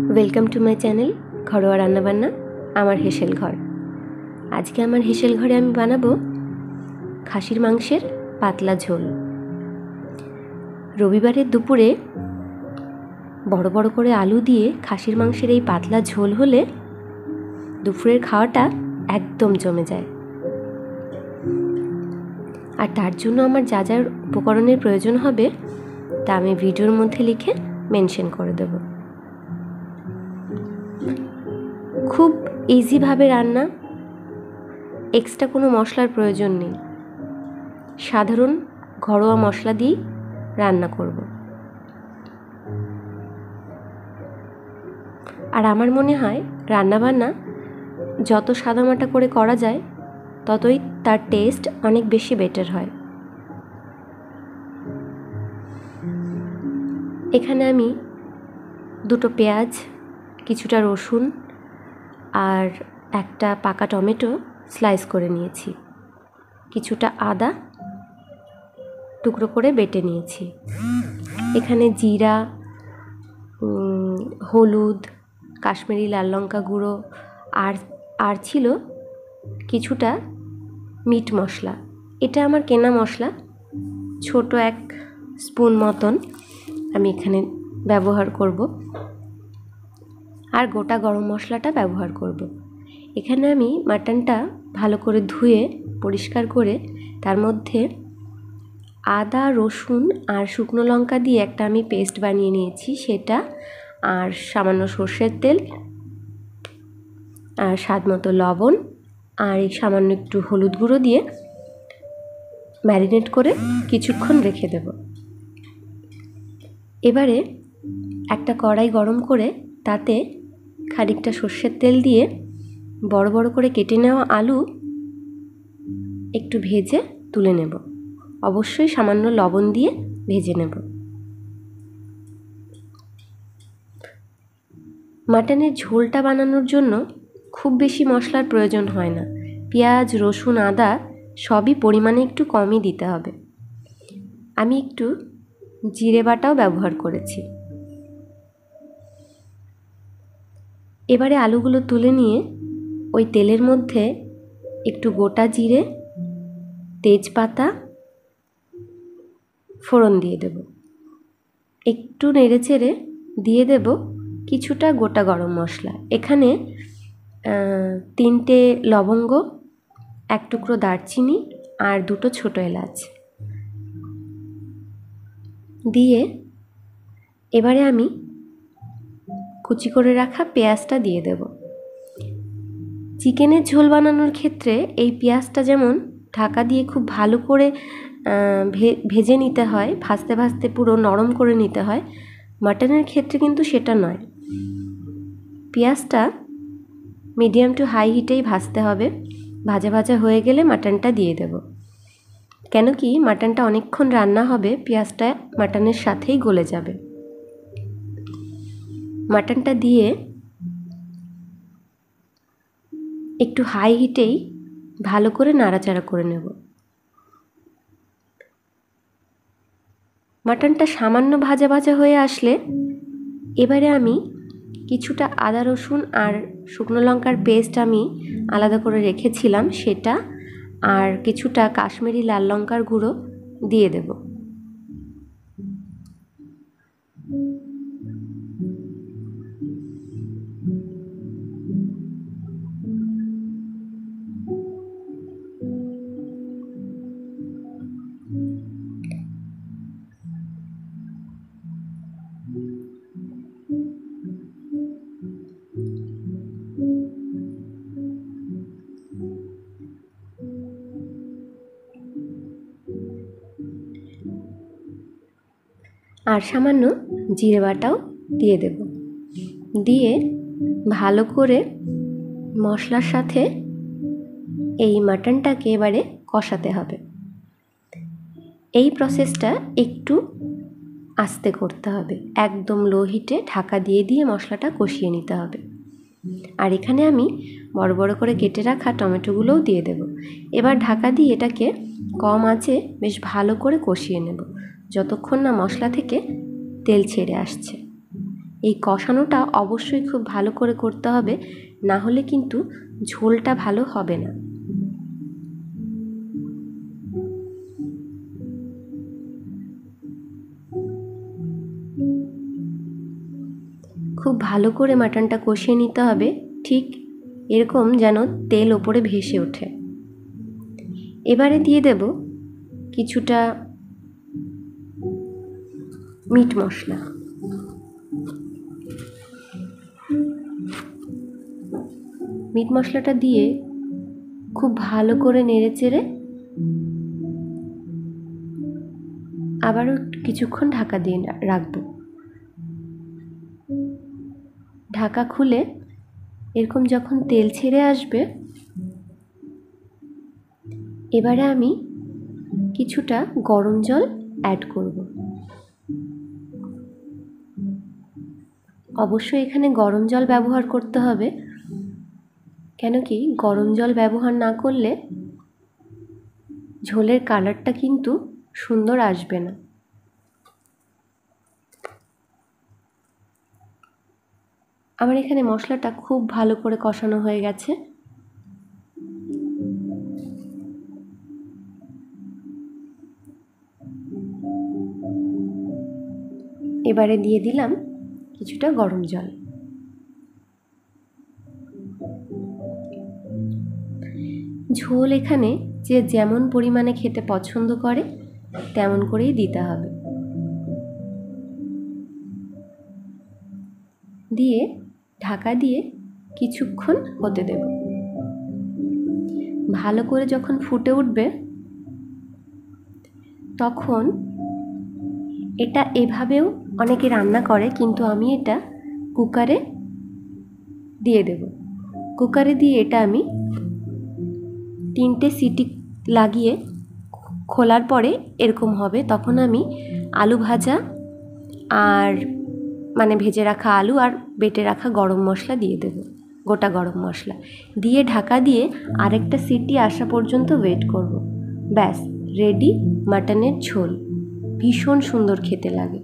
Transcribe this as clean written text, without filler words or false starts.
Welcome to my channel ঘরোয়া রান্নাবান্না আমার হেসেল ঘর। আজকে আমার হেসেল ঘরে আমি বানাবো খাসির মাংসের পাতলা ঝোল। রবিবারের দুপুরে বড় বড় করে আলু দিয়ে খাসির মাংসের এই পাতলা ঝোল হলে দুপুরের খাওয়াটা একদম জমে যায়। আর তার জন্য আমার যা যা উপকরণের প্রয়োজন হবে তা আমি ভিডিওর মধ্যে লিখে মেনশন করে দেব। খুব ইজিভাবে রান্না, এক্সট্রা কোনো মশলার প্রয়োজন নেই, সাধারণ ঘরোয়া মশলা দিয়েই রান্না করব। আর আমার মনে হয় রান্নাবান্না যত সাদামাটা করে করা যায় ততই তার টেস্ট অনেক বেশি বেটার হয়। এখানে আমি দুটো পেঁয়াজ, কিছুটা রসুন আর একটা পাকা টমেটো স্লাইস করে নিয়েছি, কিছুটা আদা টুকরো করে বেটে নিয়েছি। এখানে জিরা, হলুদ, কাশ্মীরি লাল লঙ্কা গুঁড়ো আর ছিল কিছুটা মিট মশলা। এটা আমার কেনা মশলা, ছোট 1 স্পুন মতন আমি এখানে ব্যবহার করব। আর গোটা গরম মশলাটা ব্যবহার করব। এখানে আমি মাটনটা ভালো করে ধুয়ে পরিষ্কার করে তার মধ্যে আদা, রসুন আর শুকনো লঙ্কা দিয়ে একটা আমি পেস্ট বানিয়ে নিয়েছি, সেটা আর সামান্য সর্ষের তেল আর স্বাদ মতো লবণ আর এই সামান্য একটু হলুদ গুঁড়ো দিয়ে ম্যারিনেট করে কিছুক্ষণ রেখে দেব। এবারে একটা কড়াই গরম করে তাতে খানিকটা সর্ষের তেল দিয়ে বড় বড় করে কেটে নেওয়া আলু একটু ভেজে তুলে নেব। অবশ্যই সামান্য লবণ দিয়ে ভেজে নেব। মাটনের ঝোলটা বানানোর জন্য খুব বেশি মশলার প্রয়োজন হয় না। পেঁয়াজ, রসুন, আদা সবই পরিমাণে একটু কমই দিতে হবে। আমি একটু জিরে বাটাও ব্যবহার করেছি। এবারে আলুগুলো তুলে নিয়ে ওই তেলের মধ্যে একটু গোটা জিরে, তেজপাতা ফোড়ন দিয়ে দেব। একটু নেড়েচেড়ে দিয়ে দেব কিছুটা গোটা গরম মশলা। এখানে 3টে লবঙ্গ, 1 টুকরো দারচিনি আর 2টো ছোটো এলাচ দিয়ে এবারে আমি কুচি করে রাখা পেঁয়াজটা দিয়ে দেব। চিকেনের ঝোল বানানোর ক্ষেত্রে এই পেঁয়াজটা যেমন ঢাকা দিয়ে খুব ভালো করে ভেজে নিতে হয়, ভাজতে ভাজতে পুরো নরম করে নিতে হয়, মাটনের ক্ষেত্রে কিন্তু সেটা নয়। পেঁয়াজটা মিডিয়াম টু হাই হিটেই ভাজতে হবে। ভাজা ভাজা হয়ে গেলে মাটনটা দিয়ে দেব। কেন কি মাটনটা অনেকক্ষণ রান্না হবে, পেঁয়াজটা মাটনের সাথেই গলে যাবে। মাটনটা দিয়ে একটু হাই হিটেই ভালো করে নাড়াচাড়া করে নেব। মাটনটা সামান্য ভাজা ভাজা হয়ে আসলে এবারে আমি কিছুটা আদা, রসুন আর শুকনো লঙ্কার পেস্ট আমি আলাদা করে রেখেছিলাম সেটা আর কিছুটা কাশ্মীরি লাল লঙ্কার গুঁড়ো দিয়ে দেব। আর সামান্য জিরে বাটাও দিয়ে দেব। দিয়ে ভালো করে মশলার সাথে এই মাটনটাকে এবারে কষাতে হবে। এই প্রসেসটা একটু আস্তে করতে হবে, একদম লো হিটে ঢাকা দিয়ে দিয়ে মশলাটা কষিয়ে নিতে হবে। আর এখানে আমি বড় বড় করে কেটে রাখা টমেটোগুলোও দিয়ে দেব। এবার ঢাকা দিয়ে এটাকে কম আঁচে বেশ ভালো করে কষিয়ে নেব যতক্ষণ না মশলা থেকে তেল ছেড়ে আসছে। এই কষানোটা অবশ্যই খুব ভালো করে করতে হবে, না হলে কিন্তু ঝোলটা ভালো হবে না। খুব ভালো করে মাটনটা কষিয়ে নিতে হবে, ঠিক এরকম যেন তেল ওপরে ভেসে ওঠে। এবারে দিয়ে দেব কিছুটা মিট মশলা। মিট মশলাটা দিয়ে খুব ভালো করে নেড়েচেড়ে আবারও কিছুক্ষণ ঢাকা দিয়ে রাখবো। ঢাকা খুলে এরকম যখন তেল ছেড়ে আসবে, এবারে আমি কিছুটা গরম জল অ্যাড করব। অবশ্যই এখানে গরম জল ব্যবহার করতে হবে, কেন কি গরম জল ব্যবহার না করলে ঝোলের কালারটা কিন্তু সুন্দর আসবে না। আমার এখানে মশলাটা খুব ভালো করে কষানো হয়ে গেছে। এবারে দিয়ে দিলাম কিছুটা গরম জল। ঝোল এখানে যে যেমন পরিমাণে খেতে পছন্দ করে তেমন করেই দিতে হবে। দিয়ে ঢাকা দিয়ে কিছুক্ষণ হতে দেব। ভালো করে যখন ফুটে উঠবে তখন এটা এভাবেও অনেকে রান্না করে, কিন্তু আমি এটা কুকারে দিয়ে দেব। কুকারে দিয়ে এটা আমি 3টে সিটি লাগিয়ে খোলার পরে এরকম হবে, তখন আমি আলু ভাজা আর ভেজে রাখা আলু আর বেটে রাখা গরম মশলা দিয়ে দেব, গোটা গরম মশলা দিয়ে ঢাকা দিয়ে আরেকটা সিটি আসা পর্যন্ত ওয়েট করব। ব্যাস রেডি মাটনের ঝোল। ভীষণ সুন্দর খেতে লাগে।